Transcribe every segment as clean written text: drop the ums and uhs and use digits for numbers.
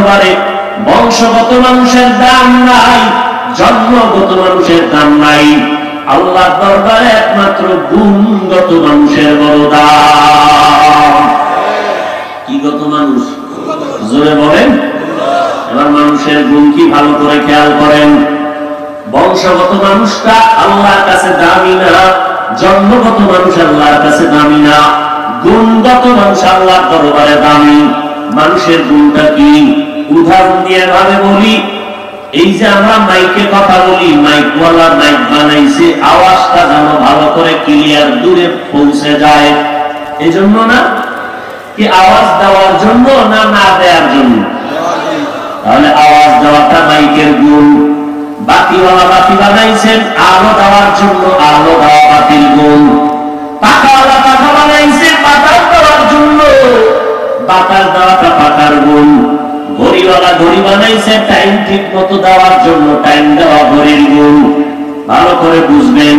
দরবারে বংশগত মানুষের দাম নাই, জন্মগত মানুষের দাম নাই। আল্লাহর দরবারে একমাত্র গুণগত মানুষের বড় দাম। কি গত মানুষ? জোরে বলেন। এবার মানুষের গুণ কি ভালো করে খেয়াল করেন। বংশগত মানুষটা আল্লাহর কাছে দামি না, জন্মগত মানুষ আল্লাহর কাছে দামি না, গুণগত মানুষ আল্লাহর দরবারে দামি। মানুষের গুণটা কি? উদাহরণ দিয়ে ভাবে বলি, এই যে আমরা মাইকে কথা বলি, মাইকওয়ালা মাইক বানাইছে আওয়াজটা যেন ভালো করে ক্লিয়ার দূরে পৌঁছে যায়, এই জন্য না? কি আওয়াজ দেওয়ার জন্য না না দেওয়ার জন্য? তাহলে আওয়াজ দেওয়াটা মাইকের গুণ। বাতিওয়ালা বাতি বানাইছেন আলো দেওয়ার জন্য, আলো দেওয়া বাতির গুণ। পাখাওয়ালা পাখা বানাইছে বাতাস দেওয়ার জন্য, বাতাস দেওয়াটা পাখার গুণ। ঘড়িওয়ালা ঘড়ি বানাইছে টাইম ঠিক মতো দেওয়ার জন্য, টাইম দেওয়া ঘড়ির গুণ। ভালো করে বুঝবেন,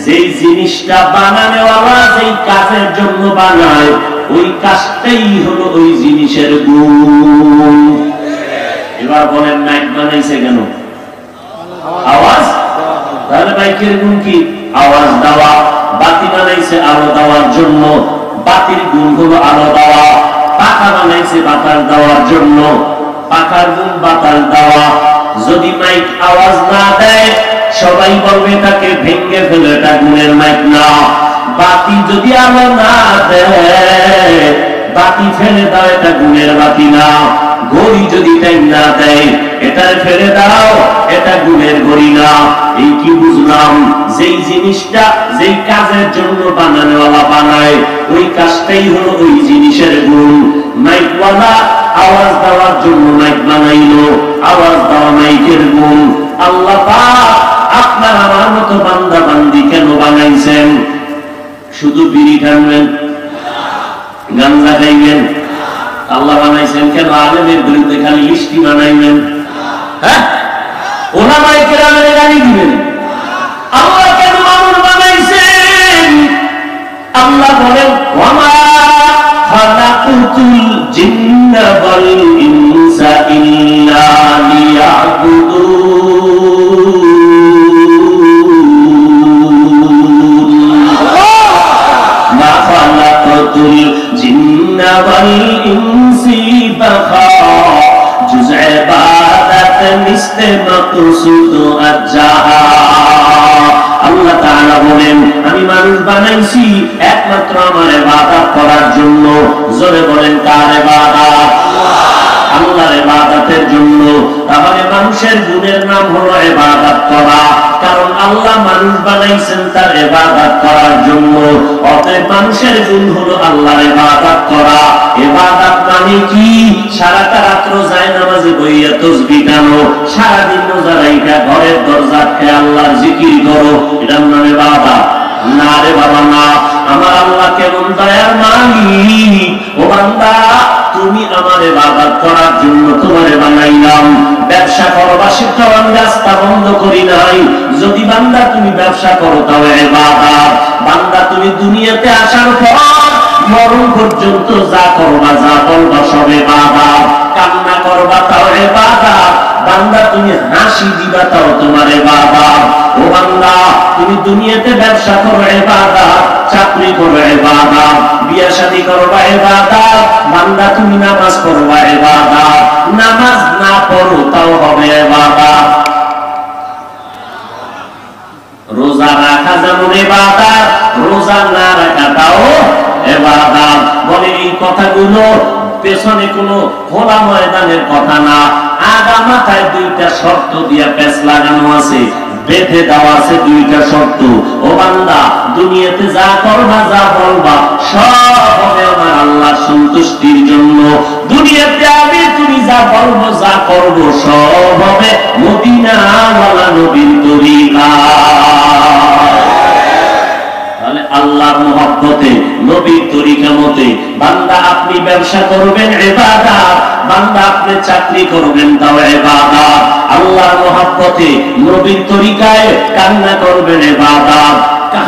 যেই জিনিসটা বানানোওয়ালা যেই কাজের জন্য বানায়, ওই কাজটাই হলো ওই জিনিসের গুণ। এবার বলেন মাইক বানাইছে কেন? আওয়াজ। তাহলে মাইকের গুণ কি? আওয়াজ দেওয়া। বাতি বানাইছে আলো দেওয়ার জন্য, বাতির গুণ হলো আলো দেওয়া। পাখা বানাইছে বাতাস দেওয়ার জন্য, পাখার গুণ বাতাস দেওয়া। যদি মাইক আওয়াজ না দেয় সবাই বলবে তাকে ভেঙে ফেলে, এটা গুণের মাইক না। বাতি যদি আলো না দেয়, বাতি ফেলে দাও, এটা গুণের বাতি না। ঘড়ি যদি টাইম না দেয়, এটা ফেলে দাও, এটা গুণের ঘড়ি না। এই কি বুঝলাম? যেই জিনিসটা যেই কাজের জন্য বানানোওয়ালা বানায়, ওই কাজটাই হলো ওই জিনিসের গুণ। মাইকওয়ালা আওয়াজ দেওয়ার জন্য মাইক বানাইলো, আওয়াজ দেওয়া মাইকের গুণ। আল্লাহ পাক আপনার আমার মতো বান্দা বান্দি কেন বানাইছেন? শুধু বিড়ি টানবেন, গাঞ্জা খাইবেন? আল্লাহ বানাইছেন কেন? আলেমের বিরুদ্ধে খালি লিস্টি বানাইবেন? হ্যাঁ, ওলামায়ে কেরামের গালি দিবেন? আল্লাহ কেন মানুষ বানাইছেন? আল্লাহ বলেন, ওয়ামা খালাকুতুল জিন্না ওয়াল ইনসা ইল্লা লিয়াবুদুন। মা খালাকুতুল জিন্না ওয়াল ইনসি বাখা জুজ ইবাদত মিসলে মাকসুদ আজ্জাহা। আল্লাহ তাআলা বলেন, আমি মানুষ বানাইছি একমাত্র আমার ইবাদত করার জন্য। জোরে বলেন, কার ইবাদত? আল্লাহর ইবাদতের জন্য। তাহলে মানুষের গুণের নাম হলো ইবাদত করা, কারণ আল্লাহ মানুষ বানাইছেন তার ইবাদত করার জন্য। অতএব মানুষের গুণ হলো আল্লাহর ইবাদত করা। ইবাদত মানে কি? সারাটা রাত্র যায় নামাজে বইয়া তাসবিহ টানো, সারাদিন রোজা রাইখা ঘরের দরজা আটকে আল্লাহর জিকির করো, এটার নাম ইবাদত? না রে বাবা না। আমার আল্লাহ কেমন দয়ার মালিক! ও বান্দা, তুমি আমার ইবাদত করার জন্য তোমারে বানাইলাম। ব্যবসা করবা সেটাও আমি রাস্তা বন্ধ করি নাই। যদি বান্দা তুমি ব্যবসা করো তাও ইবাদত। বান্দা তুমি দুনিয়াতে আসার পর মরণ পর্যন্ত যা করবা, যা বলবা সব ইবাদত। কান্না করবা তাও ইবাদত। বান্দা তুমি হাসি দিবা তাও তোমার ইবাদত। ও বান্দা, তুমি দুনিয়াতে ব্যবসা করো ইবাদত, চাকরি করো ইবাদত, বিয়ে শাদী করবা ইবাদত। বান্দা তুমি নামাজ পড়বা ইবাদত, নামাজ না পড়ো তাও হবে ইবাদত। রোজা রাখা যেমন ইবাদত, রোজা না রাখা তাও ইবাদত। বলে এই কথাগুলো পেছনে কোনো খোলা ময়দানের কথা না, আগা মাথায় দুইটা শর্ত দিয়া পেছ লাগানো আছে, বেঁধে দেওয়া আছে দুইটা শর্ত। ও বান্দা, দুনিয়াতে যা করবা, যা বলবা সব হবে আমার আল্লাহর সন্তুষ্টির জন্য। দুনিয়াতে আমি তুমি যা বলবো, যা করবো সব হবে মদিনাওয়ালা নবীর তরিকা। তাহলে আল্লাহর মহব্বতে, নবীর তরিকা মতে বান্দা আপনি ব্যবসা করবেন ইবাদত, বান্দা আপনি চাকরি করবেন তাও ইবাদত। আল্লাহর মহব্বতে, নবীর তরিকায় কান্না করবেন ইবাদত,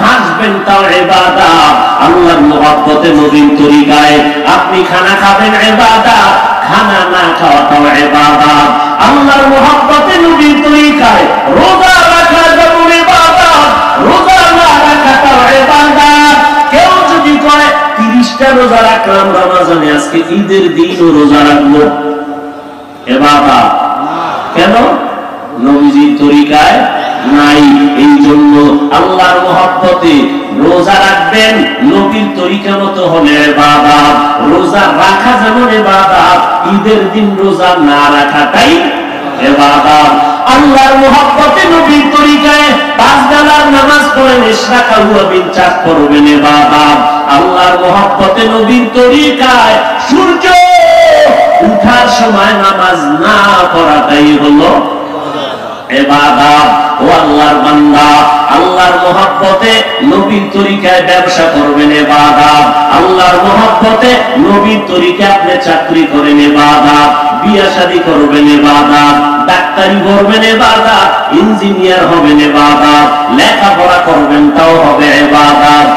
হাসবেন তাও ইবাদত। আল্লাহর মহব্বতে, নবীর তরিকায় আপনি খানা খাবেন ইবাদত, খানা না খাওয়াটাও ইবাদত। আল্লাহর মহব্বতে নবীর তরিকায় রোজা রাখা যেমন ইবাদত, রোজা না রাখাটাও ইবাদত। কেউ যদি কয় 30টা রোজা রাখলাম রমজানে, আজকে ঈদের দিনও রোজা রাখবো, ইবাদত। কেন? নবীজির তরিকায় নাই। এই জন্য আল্লাহর মহব্বতে রোজা রাখবেন নবীর তরিকা মতো হলে ইবাদত। রোজা রাখা যেমন ইবাদত, ঈদের দিন রোজা না রাখাটাই ইবাদত। আল্লাহর মহব্বতে নবীর তরিকায় 5 বেলার নামাজ পড়েন, ইশরাকা ওয়া বিনচাক পড়বেন ইবাদত। আল্লাহর মহব্বতে নবীর তরিকায় সূর্য উঠার সময় নামাজ না পড়াটাই হলো ইবাদত। ও আল্লাহর বান্দা, আল্লাহর মহব্বতে নবীর তরিকায় ব্যবসা করবেন ইবাদত। আল্লাহর মহব্বতে নবীর তরিকায় আপনি চাকরি করেন ইবাদত, বিয়ে শাদী করবেন ইবাদত, ডাক্তারি করবেন ইবাদত, ইঞ্জিনিয়ার হবেন ইবাদত, লেখাপড়া করবেন তাও হবে ইবাদত।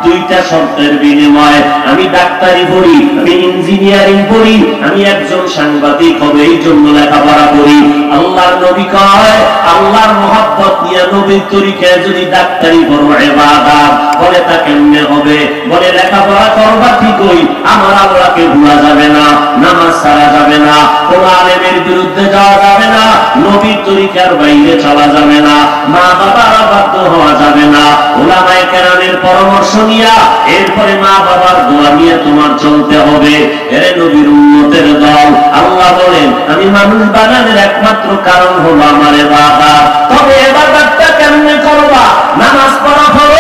দুইটা শর্তের বিনিময়ে আমি ডাক্তারি পড়ি, আমি ইঞ্জিনিয়ারিং পড়ি, আমি একজন সাংবাদিক হব, এই জন্য লেখাপড়া করি। আল্লাহর নবী কয় আল্লাহর মহব্বত নিয়ে নবীর তরিকায় যদি ডাক্তারি পড়ো ইবাদত। বলে তা কেমনে হবে? বলে লেখাপড়া করবা ঠিকই, আমার আল্লাহকে ভুলা যাবে না, নামাজ ছাড়া যাবে না, কোন আলেমের বিরুদ্ধে যাওয়া যাবে না, নবীর তরিকার বাইরে চলা যাবে না, মা বাবার বাধ্য হওয়া যাবে না, উলামায়ে কেরামের পরামর্শ নিয়া এরপরে মা বাবার দোয়া নিয়ে তোমার চলতে হবে। এরে নবীর উম্মতের দল, আল্লাহ বলেন আমি মানুষ বানানোর একমাত্র কারণ হলো আমার ইবাদত। তবে ইবাদতটা কেমনে করবা? নামাজ পড়া ফরজ,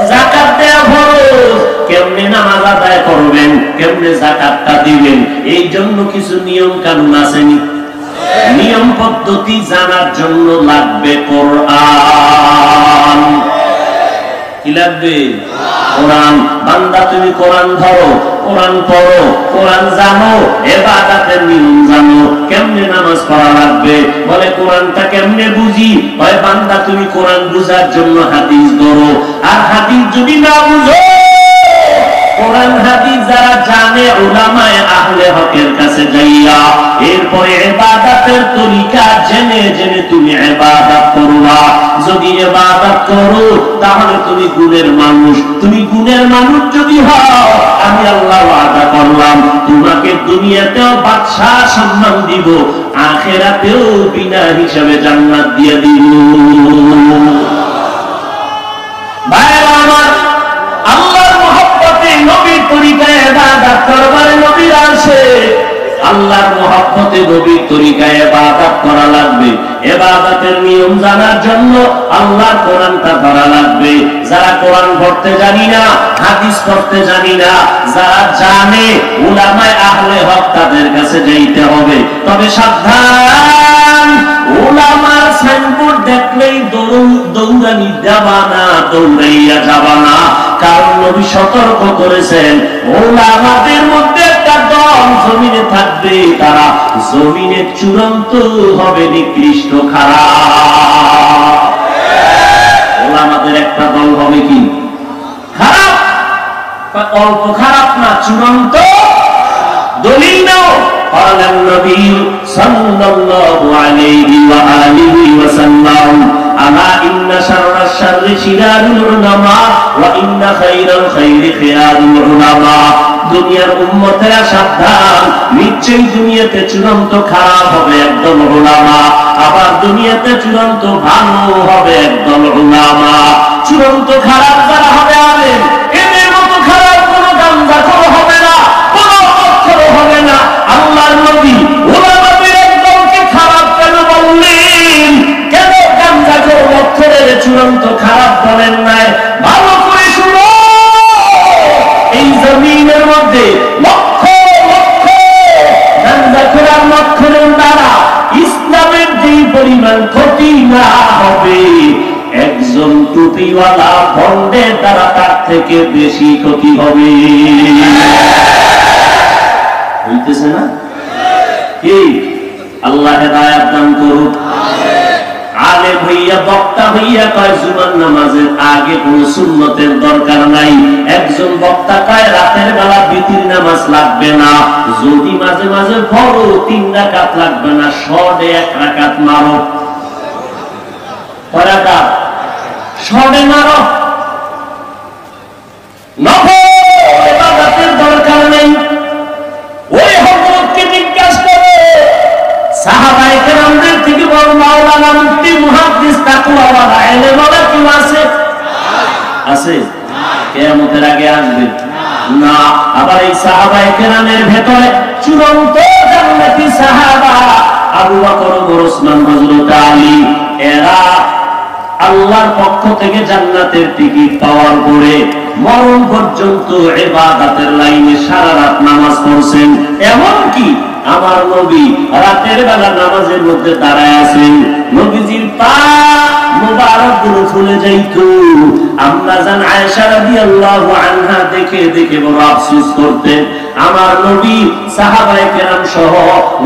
যাকাত দেয়া ফরজ। কেমনে নামাজ আদায় করবেন, কেমনে যাকাতটা দিবেন, এই জন্য কিছু নিয়ম কানুন আসেনি। নিয়ম পদ্ধতি জানার জন্য লাগবে কোরআন। কি লাগবে? কোরআন। বান্দা তুমি কোরআন ধরো, কোরআন পড়ো, কোরআন জানো, ইবাদতের নিয়ম জানো, কেমনে নামাজ পড়া লাগবে। বলে কোরআনটা কেমনে বুঝি? হয় বান্দা তুমি কোরআন বুঝার জন্য হাদিস ধরো, আর হাদিস যদি না বুঝো, কোরআন হাদিস যারা জানে উলামায়ে আহলে হকের কাছে যাইয়া এরপরে ইবাদতের তরিকা জেনে জেনে তুমি ইবাদত করবা। যদি ইবাদত করো তাহলে তুমি গুণের মানুষ। তুমি গুণের মানুষ যদি হও, আমি আল্লাহ ওয়াদা করলাম তোমাকে দুনিয়াতেও বাদশাহ সম্মান দিব, আখিরাতেও বিনা হিসাবে জান্নাত দিয়ে দিব। ভাইরা আমার, আল্লাহর মহব্বতে নবীর তরিকায় ইবাদত করবারে নবীর আসে। আল্লাহর মহব্বতে নবীর তরিকায় ইবাদত করা লাগবে। ইবাদতের নিয়ম জানার জন্য আল্লাহর কোরআনটা পড়া লাগবে। যারা কোরআন পড়তে জানি না, হাদিস পড়তে জানি না, যারা জানে উলামায়ে আহলে হক তাদের কাছে যাইতে হবে। তবে সাবধান, উলামার সাইনবোর্ড দেখলেই দৌড়ানি যাবা না, দৌড়াইয়া যাবা না। কারণ নবী সতর্ক করেছেন উলামাদের মধ্যে একটা দল জমিনে থাকবে, তারা জমিনে চূড়ান্ত হবে নিকৃষ্ট খারাপ। উলামাদের একটা দল হবে কি খারাপ? অল্প খারাপ না, চূড়ান্ত। দলিল নাও। قال النبي صلى الله عليه وآله وسلم أما إن شر الشر شرار العلماء وإن خير الخير خيار العلماء। দুনিয়ার উম্মতেরা সাবধান, নিশ্চয়ই দুনিয়াতে চূড়ান্ত খারাপ হবে একদল উলামা, আবার দুনিয়াতে চূড়ান্ত ভালো হবে একদল উলামা। চূড়ান্ত খারাপ যারা হবে আলেম, এদের মতো খারাপ কোনো গামজাখোর হবে না, কোনো অক্ষর হবে না। আল্লাহর নবী উলামাদের একদলকে খারাপ কেন বললেন? কেন গামজাখোর অক্ষরের চূড়ান্ত খারাপ বলেন নাই? ভালো করে শুনো। এই জমিনের মধ্যে লক্ষ লক্ষ গামজাখোর আর লক্ষরের দ্বারা ইসলামের যে পরিমাণ ক্ষতি না হবে, একজন টুপিওয়ালা ভণ্ডের দ্বারা তার থেকে বেশি ক্ষতি হবে। হইতেছে না? কি আল্লাহ হেদায়েত দান করুক। আলেম হইয়া বক্তা হইয়া কয় জুমার নামাজের আগে কোন সুন্নতের দরকার নাই। একজন বক্তা কয় রাতের বেলা বিতির নামাজ লাগবে না, যদি মাঝে মাঝে পড়ো 3 রাকাত লাগবে না, শর্টে 1 রাকাত মারো। কয় রাকাত? শর্টে মারো। নফল ইবাদতের দরকার নেই। ওই হযরতকে জিজ্ঞাসা করে সাহাবায়ে কেরামদের থেকে বড় মাওলানা মুফতি মুহাদ্দিস তাকওয়াওয়ালা আলেমওয়ালা কি আছে? আছে? কিয়ামতের আগে আসবে না। আবার এই সাহাবায়ে কেরামের ভেতরে চূড়ান্ত জান্নাতি সাহাবা আবু বকর, ওমর, ওসমান, হযরত আলী, এরা আল্লাহর পক্ষ থেকে জান্নাতের টিকিট পাওয়ার পরে মরণ পর্যন্ত ইবাদতের লাইনে সারা রাত নামাজ পড়ছেন। এমনকি আমার নবী রাতের বেলা নামাজের মধ্যে দাঁড়ায় আছেন, নবীজির পা মুবারক গুলো ফুলে যাইত। আম্মা জান আয়েশা রাদিয়াল্লাহু আনহা দেখে দেখে বড় আফসোস করতেন, আমার নবী সাহাবায়ে কেরাম সহ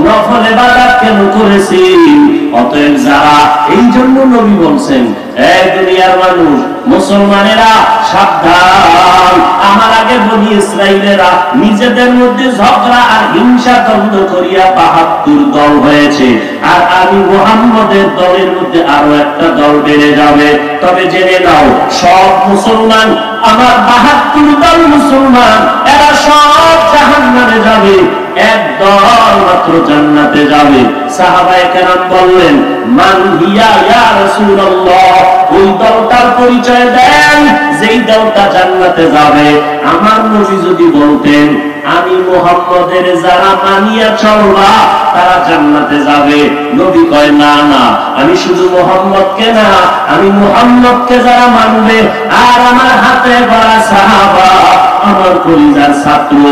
নফল ইবাদত কেন করেছেন? অতএব যারা, এই জন্য নবী বলছেন, এই দুনিয়ার মানুষ, মুসলমানেরা সাবধান, আমার আগে বনি ইসরাইলেরা নিজেদের মধ্যে ঝগড়া আর হিংসা দ্বন্দ্ব করিয়া ৭২ দল হয়েছে, আর আমি মুহাম্মদের দলের মধ্যে আরো একটা দল বেড়ে যাবে। তবে জেনে নাও, সব মুসলমান, আমার ৭২ দল মুসলমান, এরা সব জাহান্নামে যাবে, এক দল মাত্র জান্নাতে যাবে। সাহাবায়ে কেরাম বললেন, মান হিয়া ইয়া রাসূলুল্লাহ, ওই দলটার পরিচয় দেন যেই দলটা জান্নাতে যাবে। আমার নবী যদি বলতেন, আমি মুহাম্মদের যারা মানিয়া চলবা তারা জান্নাতে যাবে, নবী কয় না না, আমি শুধু মুহাম্মদকে না, আমি মুহাম্মদকে যারা মানবে আর আমার হাতে গড়া সাহাবা, আমার কলিজার ছাত্র,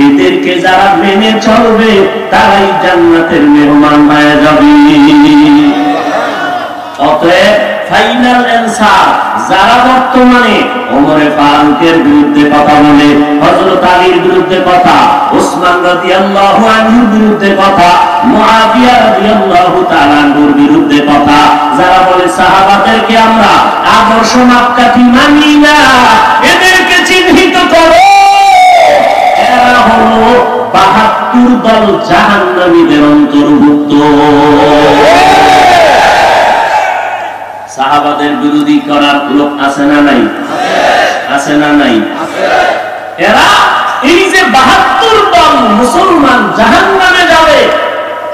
এদেরকে যারা মেনে চলবে তারাই জান্নাতের মেহমান হয়ে যাবে। অতএব ফাইনাল অ্যানসার, যারা বর্তমানে ওমরে ফারুকের বিরুদ্ধে কথা বলে, হযরত আলীর বিরুদ্ধে কথা, ওসমান রাদিয়াল্লাহু আনহুর বিরুদ্ধে কথা, মুআবিয়া রাদিয়াল্লাহু তাআলা আনহুর বিরুদ্ধে কথা, যারা বলে সাহাবাদেরকে আমরা আদর্শ মাপকাঠি মানি না, এদেরকে চিহ্নিত করো, এরা হলো ৭২ দল জাহান্নামীদের অন্তর্ভুক্ত। সাহাবাদের বিরোধী করার লোক আছে না নাই? আছে না নাই? এরা এই যে ৭২ দল মুসলমান জাহান্নামে যাবে,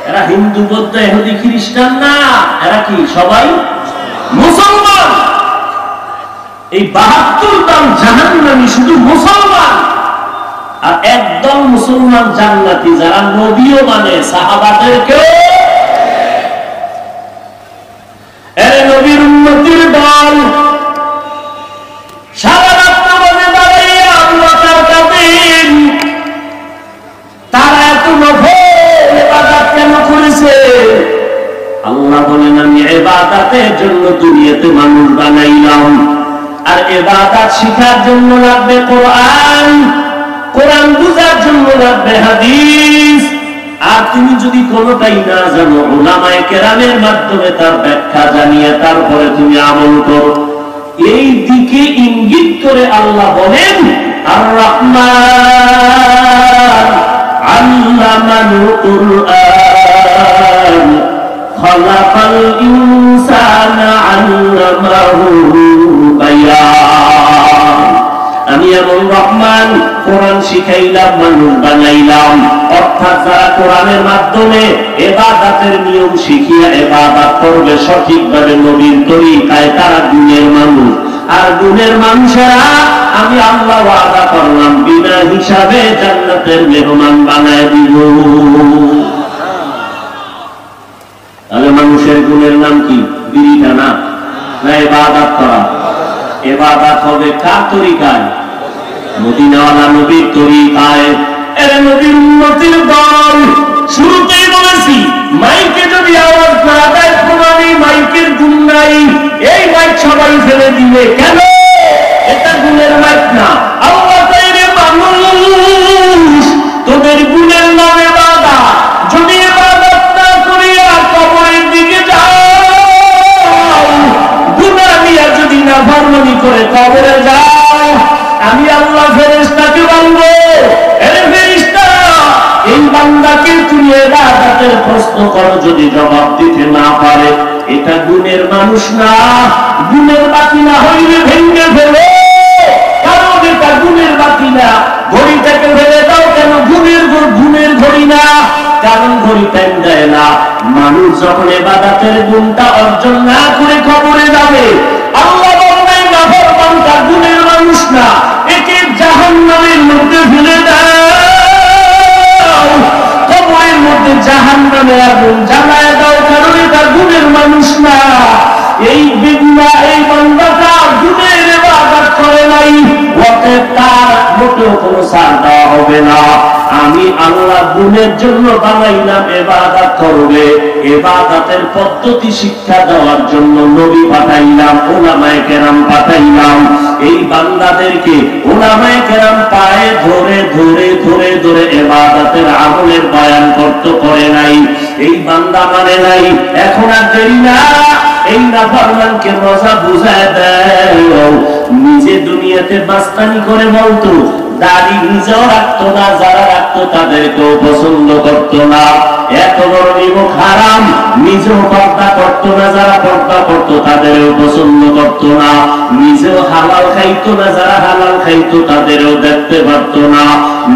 এরা হিন্দু, বৌদ্ধ, ইহুদি, খ্রিস্টান না, এরা কি সবাই মুসলমান। এই ৭২ দল জাহান্নামী শুধু মুসলমান, আর একদল মুসলমান জান্নাতি যারা নবীও মানে, সাহাবাদেরকে এরে নবীর উম্মতির দল সারা রাত নামাজে দাঁড়াইয়া আল্লাহ কাঁদেন, তারা এত নফল ইবাদত কেন করেছে? আল্লাহ বলেন, আমি ইবাদতের জন্য দুনিয়াতে মানুষ বানাইলাম, আর ইবাদত শিখার জন্য লাগবে কোরআন, কোরআন বুঝার জন্য লাগবে হাদিস। আর তুমি যদি কোনটাই না জানো, উলামায়ে কেরামের মাধ্যমে তার ব্যাখ্যা জানিয়ে তারপরে তুমি আমল করো। এই দিকে ইঙ্গিত করে আল্লাহ বলেন, আর রহমান আল্লামাল কুরআন খালাকাল ইনসানা আল্লামাহু বায়ান। আমি এমন রহমান, কোরআন শিখাইলাম, মানুষ বানাইলাম। অর্থাৎ যারা কোরআনের মাধ্যমে ইবাদতের নিয়ম শিখিয়ে ইবাদত করবে সঠিকভাবে নবীর তরিকায়, তারা গুণের মানুষ। আর গুণের মানুষেরা আমি আল্লাহ ওয়াদা করলাম বিনা হিসাবে জান্নাতের মেহমান বানায় দিব। তাহলে মানুষের গুণের নাম কি? বিড়িটা না, না ইবাদত করা। ইবাদত হবে কার তরিকায়? মদিনাওয়ালা নবীর তরিকায়। এর নবীর উম্মতের দল, শুরুতেই বলেছি, মাইকে যদি আওয়াজ না দেয়, প্রমাণে মাইকের গুণ নাই। এই মাইক সবাই ফেলে দিবে, কেন? এটা গুণের মাইক না। আল্লাহ তাইরে মানুষ, তোদের গুণের নামে বাধা, যদি ইবাদত না করিয়া কবরের দিকে যাও, ইবাদতের প্রশ্ন করো, যদি জবাব দিতে না পারে এটা গুণের মানুষ না, গুণের বাতি না হইলে ভেঙে ফেলে, কারণ এটা গুণের বাতি না। ঘড়িটাকে ফেলে দাও, কেন গুণের ঘড়ি না, কারণ ঘড়ি টাইম দেয় না। মানুষ যখন ইবাদতের গুণটা অর্জন না করে কবরে যাবে, আল্লাহ বলবেন নাফরমানটা গুণের মানুষ না, একে জাহান্নামের মধ্যে ফেলে দাও, কবরের মধ্যে জাহান্নামের আগুন জ্বালায় দাও, কারণ এটা গুণের মানুষ না। এই বেগুনা, এই বান্দাটা গুণের ইবাদত করে নাই, অতএব তার মোটেও কোনো ছাড় দেওয়া হবে না। আমি আল্লাহ গুণের জন্য বানাইলাম, ইবাদত করবে, ইবাদতের পদ্ধতি শিক্ষা দেওয়ার জন্য নবী পাঠাইলাম, উলামায়ে কেরাম পাঠাইলাম। এই বান্দাদেরকে উলামায়ে কেরাম পায়ে ধরে ধরে ধরে ধরে ইবাদতের আমলের বয়ান করতে করে নাই। এই বান্দা মানে নাই, এখন আর দেরি না, এই নাফরমানকে মজা বুঝায় দেয়। নিজে দুনিয়াতে বাস্তানি করে বলতো, দাড়ি নিজেও রাখতো না, যারা রাখতো তাদেরকেও পছন্দ করতো না, এত বড় নিমক হারাম, নিজেও পর্দা করতো না, যারা পর্দা করতো তাদেরও পছন্দ করতো না, নিজেও হালাল খাইতো না, যারা হালাল খাইতো তাদেরও দেখতে পারতো না,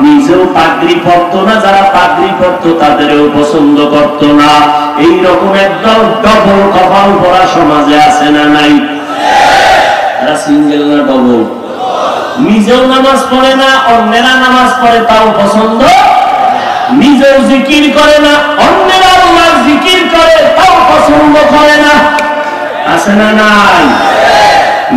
নিজেও পাগড়ি পরতো না, যারা পাগড়ি পরতো তাদেরও পছন্দ করতো না। এইরকম একদম ডবল কপাল পরা সমাজে আছে না নাই? এরা সিঙ্গেল না ডবল? নিজেও নামাজ পড়ে না, অন্যেরা নামাজ পড়ে তাও পছন্দ, নিজেও জিকির করে না, অন্যেরা আল্লাহর জিকির করে তাও পছন্দ করে না, আছে না নাই?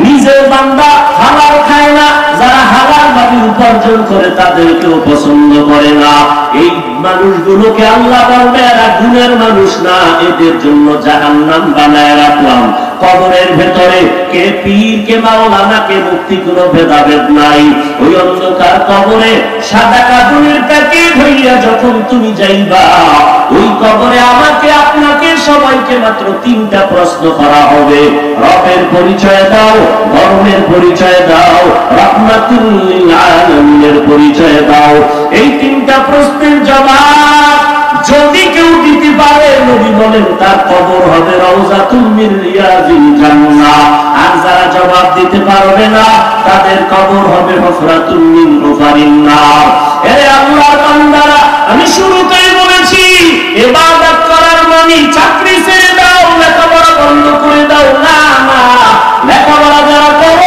নিজের বান্দা হালাল খায় না, যারা হালাল ভাবে উপার্জন করে তাদেরকেও পছন্দ করে না। এই মানুষগুলোকে আল্লাহ বলবে এরা গুণের মানুষ না, এদের জন্য জাহান্নাম বানায় রাখলাম। কবরের ভেতরে কে পীর, কে মাওলানা, কে মুক্তি, কোনো ভেদাভেদ নাই। ওই অন্ধকার কবরে সাদা কাপড়ের প্যাকেট হইয়া যখন তুমি যাইবা, ওই কবরে আমাকে, আপনাকে, সবাইকে মাত্র তিনটা প্রশ্ন করা হবে। রবের পরিচয় দাও, ধর্মের পরিচয় দাও, রাহমাতুল লিল আলামিনের পরিচয় দাও। এই তিনটা প্রশ্নের জবাব যদি কেউ দিতে পারে, নবী বলেন তার কবর হবে রাউযাতুম মিন রিয়াজিল জান্নাহ। আর যারা জবাব দিতে পারবে না, তাদের কবর হবে হুফরাতুম মিন হুফারিন নার। এ আল্লাহর বান্দারা, আমি শুরুতেই বলেছি, ইবাদত করার মানে চাকরি ছেড়ে দাও, লেখাপড়া বন্ধ করে দাও না, না, লেখাপড়া যারা করো,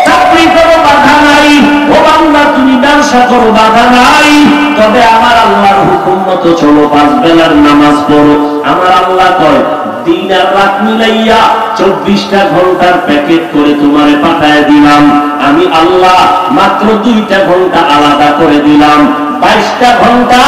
চাকরি করো, বাধা নাই। ও বান্দা, তুমি ব্যবসা করো, বাধা নাই, তবে আমার আল্লাহর হুকুম মতো চলো, 5 বেলার নামাজ পড়ো। আমার আল্লাহ কয়, দিন আর রাত মিলাইয়া 24টা ঘন্টার প্যাকেট করে তোমারে পাঠায় দিলাম। আমি আল্লাহ মাত্র 2টা ঘন্টা আলাদা করে দিলাম, 22টা ঘন্টা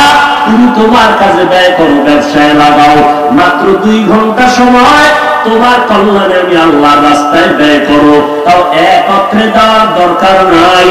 তুমি তোমার কাজে ব্যয় করো, ব্যবসায় লাগাও। মাত্র 2 ঘন্টা সময় তোমার কল্যাণে আমি আল্লাহর রাস্তায় ব্যয় করো। তাও একত্রে দেওয়ার দরকার নাই,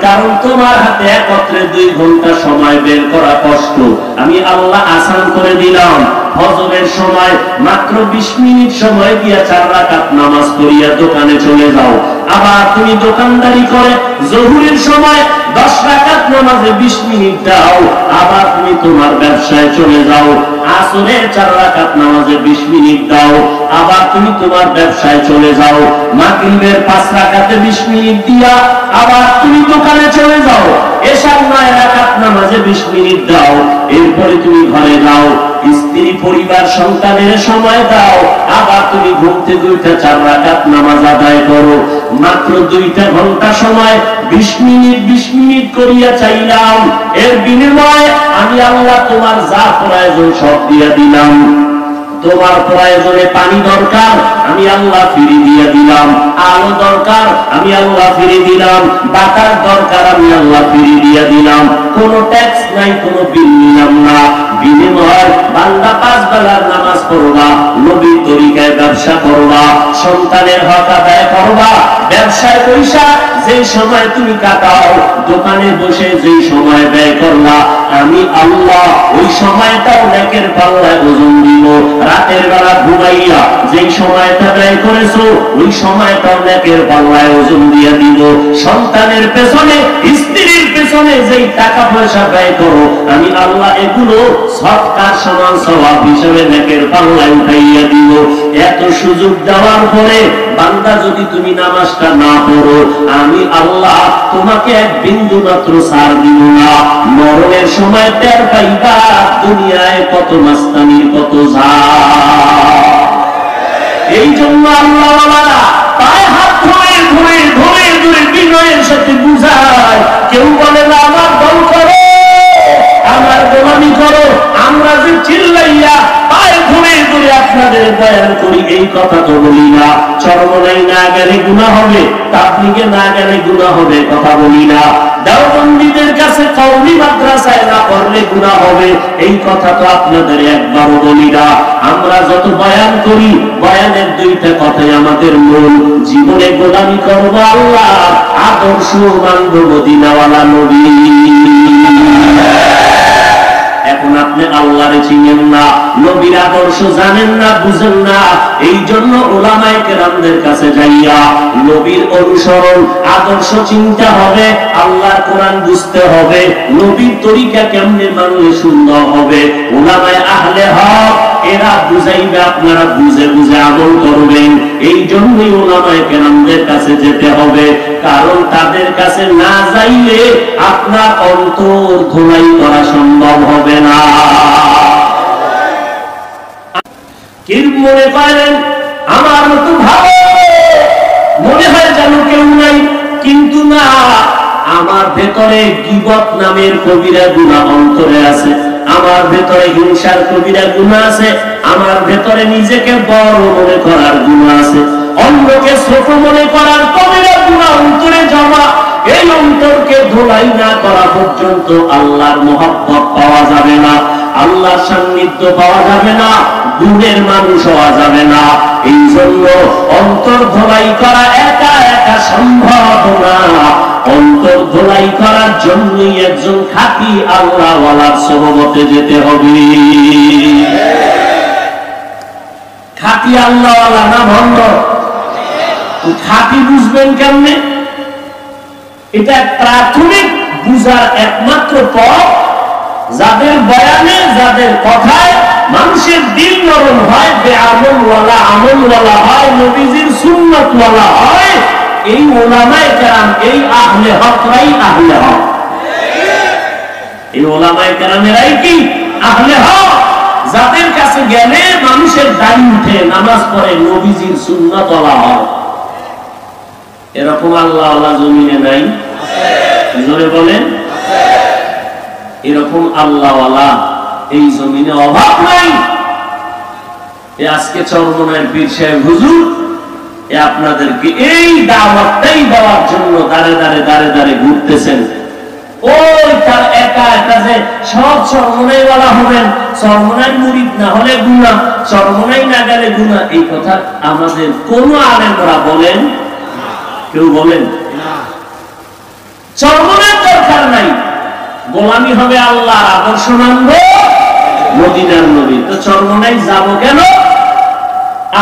কারণ তোমার হাতে একত্রে 2 ঘন্টা সময় বের করা কষ্ট। আমি আল্লাহ আসান করে দিলাম। ফজরের সময় মাত্র 20 মিনিট সময় দিয়া 4 রাকাত নামাজ পড়িয়া দোকানে চলে যাও। আবার তুমি দোকানদারি করে জোহরের সময় 10 রাকাত নামাজে 20 মিনিট দাও, আবার তুমি তোমার ব্যবসায় চলে যাও। আসরে 4 রাকাত নামাজে 20 মিনিট দাও, আবার তুমি তোমার ব্যবসায় চলে যাও। মাগরিবের 5 রাকাতে 20 মিনিট দিয়া আবার তুমি দোকানে চলে যাও। এশার 9 রাকাত নামাজে 20 মিনিট দাও, এরপরে তুমি ঘরে যাও, স্ত্রী, পরিবার, সন্তানের সময় দাও, আবার তুমি ঘুম থেকে উঠে 4 রাকাত নামাজ আদায় করো। মাত্র 2টা ঘন্টা সময় 20 মিনিট করিয়া চাইলাম, এর বিনিময়ে আমি আল্লাহ তোমার যা প্রয়োজন সব দিয়া দিলাম। তোমার প্রয়োজনে পানি দরকার, আমি আল্লাহ ফিরে দিয়ে দিলাম। আলো দরকার, আমি আল্লাহ ফিরে দিলাম। বাতাস দরকার, আমি আল্লাহ ফিরে দিয়ে দিলাম। কোনো ট্যাক্স নাই, কোনো বিল নিলাম না। বিনিময় বান্দা 5 বেলার নামাজ পড়বা, নবীর তরিকায় ব্যবসা করবা, সন্তানের হক আদায় করবা। ব্যবসায় পয়সা যে সময় তুমি কাটাও, দোকানে বসে যে সময় ব্যয় করলা, আমি আল্লাহ ওই সময়টাও নেকের পাল্লায় ওজন দিব। রাতের বেলা ঘুমাইয়া যে সময়টা ব্যয় করেছো, ওই সময়টাও নেকের পাল্লায় ওজন দিয়ে দিব। সন্তানের পেছনে, স্ত্রীর পেছনে যেই টাকা পয়সা ব্যয় করো, আমি আল্লাহ এগুলো সৎকার সমান সওয়াব হিসেবে নেকের পাল্লায় উঠাইয়া দিব। এত সুযোগ দেওয়ার পরে বান্দা যদি তুমি নামাজটা না পড়ো, আমি আল্লাহ তোমাকে এক বিন্দু মাত্র ছাড় দিব না। মরণের সময় টের পাইবা দুনিয়ায় কত মাস্তানি, কত ঝাল। এই জন্য আল্লাহওয়ালারা পায়ে হাত ধরে ধরে ধরে ধরে বিনয়ের সাথে বুঝায়। কেউ বলে না আমার দল করো, আমার গোলামি করো। আমরা যে চিল্লাইয়া পায়ে ধরে ধরে আপনাদের বয়ান করি, এই কথা তো বলি না। চরমনাই না গেলে গুনাহ হবে, তাবলীগে না গেলে গুনাহ হবে, কথা বলি না। দেওবন্দীদের কাছে কওমি মাদ্রাসায় না পড়লে গুনাহ হবে, এই কথা তো আপনাদের একবারও বলি না। আমরা যত বয়ান করি, বয়ানের দুইটা কথাই আমাদের মূল। জীবনে গোলামি করব আল্লাহ, আদর্শ মানব মদিনাওয়ালা নবী। এখন আপনি আল্লাহরে চিনেন না, নবীর আদর্শ জানেন না, বুঝেন না। এই জন্য উলামায়ে কেরামদের কাছে যাইয়া নবীর অনুসরণ, আদর্শ চিন্তা হবে, আল্লাহর কোরআন বুঝতে হবে, নবীর তরিকা কেমনে মানলে সুন্দর হবে। উলামায়ে আহলে হক এরা বুঝাইবে, আপনারা বুঝে বুঝে আমল করবেন। এই জন্যই উলামায়ে কেরামদের কাছে যেতে হবে, কারণ তাদের কাছে না যাইলে আপনার অন্তর ধোলাই করা সম্ভব হবে না। কি মনে করেন আমার মতো ভালো মনে হয় যেন কেউ নাই, কিন্তু না, আমার ভেতরে গীবত নামের কবিরা গুনাহ অন্তরে আছে, আমার ভেতরে হিংসার কবিরা গুনাহ আছে, আমার ভেতরে নিজেকে বড় মনে করার গুনাহ আছে, অন্যকে ছোট মনে করার কবিরা গুনাহ অন্তরে জমা। এই অন্তরকে ধোলাই না করা পর্যন্ত আল্লাহর মহব্বত পাওয়া যাবে না, আল্লাহর সান্নিধ্য পাওয়া যাবে না, গুণের মানুষ হওয়া যাবে না। এই জন্য অন্তর ধোলাই করা একা একা সম্ভব না। অন্তর ধোলাই করার জন্যই একজন খাঁটি আল্লাহওয়ালার সোহবতে যেতে হবে। খাঁটি আল্লাহওয়ালা না ভণ্ড? খাঁটি বুঝবেন কেমনে? এটা প্রাথমিক বুঝার একমাত্র পথ, যাদের বয়ানে, যাদের কথায় মানুষের দিল নরম হয়, বেআমলওয়ালা আমলওয়ালা হয়, নবীজির সুন্নতওয়ালা হয়, এই উলামায়ে কেরাম, এই আহলে হকরাই আহলে হক। এই উলামায়ে কেরামেরাই কি আহলে হক, যাদের কাছে গেলে মানুষের দাড়ি উঠে, নামাজ পড়ে, নবীজির সুন্নতওয়ালা হয়। এরকম আল্লাহওয়ালা জমিনে নাই? জোরে বলেন। এরকম আল্লাহওয়ালা এই জমিনে অভাব নাই। আজকে চরমনাইয়ের পীর সাহেব হুজুর আপনাদেরকে এই দাওয়াতটাই দেওয়ার জন্য দাঁড়ে দাঁড়ে দাঁড়ে দাঁড়ে ঘুরতেছেন। ওই তার একা একা যে সব চরমনাইওয়ালা হবেন, চরমনাই মুরিদ না হলে গুনাহ, চরমনাই না গেলে গুনাহ, এই কথা আমাদের কোন আলেমরা বলেন? কেউ বলেন না। চরমনাইয়ের দরকার নাই, গোলামি হবে আল্লাহর, আদর্শ মানব মদিনার নবী। তো চরমনাই যাব কেন?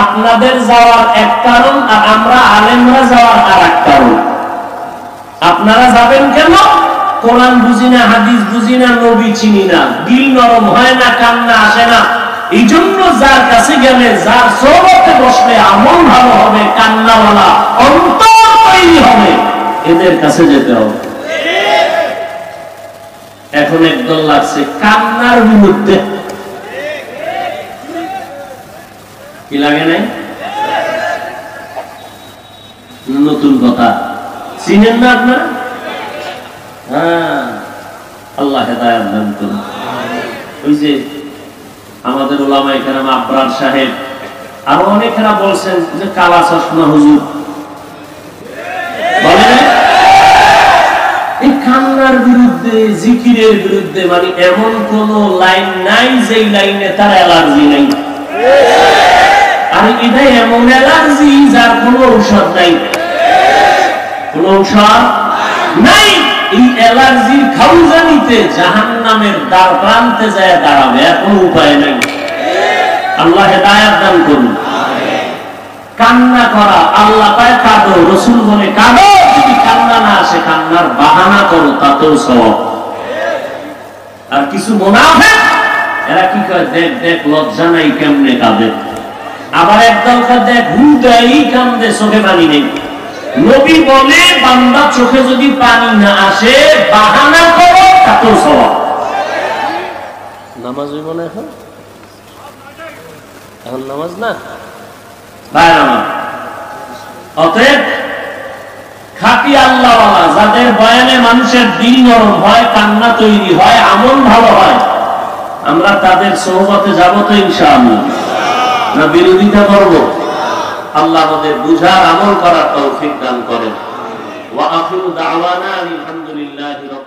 আপনাদের যাওয়ার এক কারণ, আর আমরা আলেমরা যাওয়ার আর এক কারণ। আপনারা যাবেন কেন? কোরআন বুঝি না, হাদিস বুঝি না, নবী চিনি না, দিল নরম হয় না, কান্না আসে না। এই জন্য যার কাছে গেলে, যার সোহবতে বসলে আমল ভালো হবে, কান্নাওয়ালা অন্তর তৈরি হবে, এদের কাছে যেতে হবে। এখন একদল লাগছে কান্নার বিরুদ্ধে, কি লাগে নাই? নতুন কথা চিনেন না আপনারা? হ্যাঁ, আল্লাহ হেদায়েত দান করুন। ওই যে আমাদের উলামায়ে কেরাম আবরার সাহেব, আরো অনেকেরা বলছেন যে কালা চশমা হুজুর, বলে না? এই কান্নার বিরুদ্ধে, জিকিরের বিরুদ্ধে, মানে এমন কোন লাইন নাই যেই লাইনে তার অ্যালার্জি নাই। আর এটা এমন অ্যালার্জি যার কোনো ঔষধ নাই, কোন ঔষধ নাই। এই অ্যালার্জির খাউজানিতে জাহান্নামের দ্বার প্রান্তে যায় দাঁড়াবে, এখন উপায় নাই। আল্লাহ হেদায়েত দান করুন। কান্না করা, আল্লাহ পায় কাঁদো, রাসূল বলে কাঁদো, যদি কান্না বান্দা না আসে কান্নার বাহানা করো, তাতেও সওয়াব। আর কিছু মুনাফিক এরা কি কয়, দেখ দেখ লজ্জা নাই কেমনে কাঁদে। আবার একদল দেখ হুদাই কান্দে, চোখে পানি নেই। নবী বলে বান্দা চোখে যদি পানি না আসে বাহানা করো, তাতেও সওয়াব। নামাজ হইব না এখন? এখন নামাজ না ভাই আমার। অতএব খাঁটি আল্লাহওয়ালা যাদের বয়ানে মানুষের দিল নরম হয়, কান্না তৈরি হয়, আমল ভালো হয়, আমরা তাদের সোহবতে যাব তো ইনশাআল্লাহ? না বিরোধিতা করব? আল্লাহ আমাদের বুঝার আমল করার তৌফিক দান করেন। ওয়া আখিরু দাওয়ানা আলহামদুলিল্লাহি রাব্বিল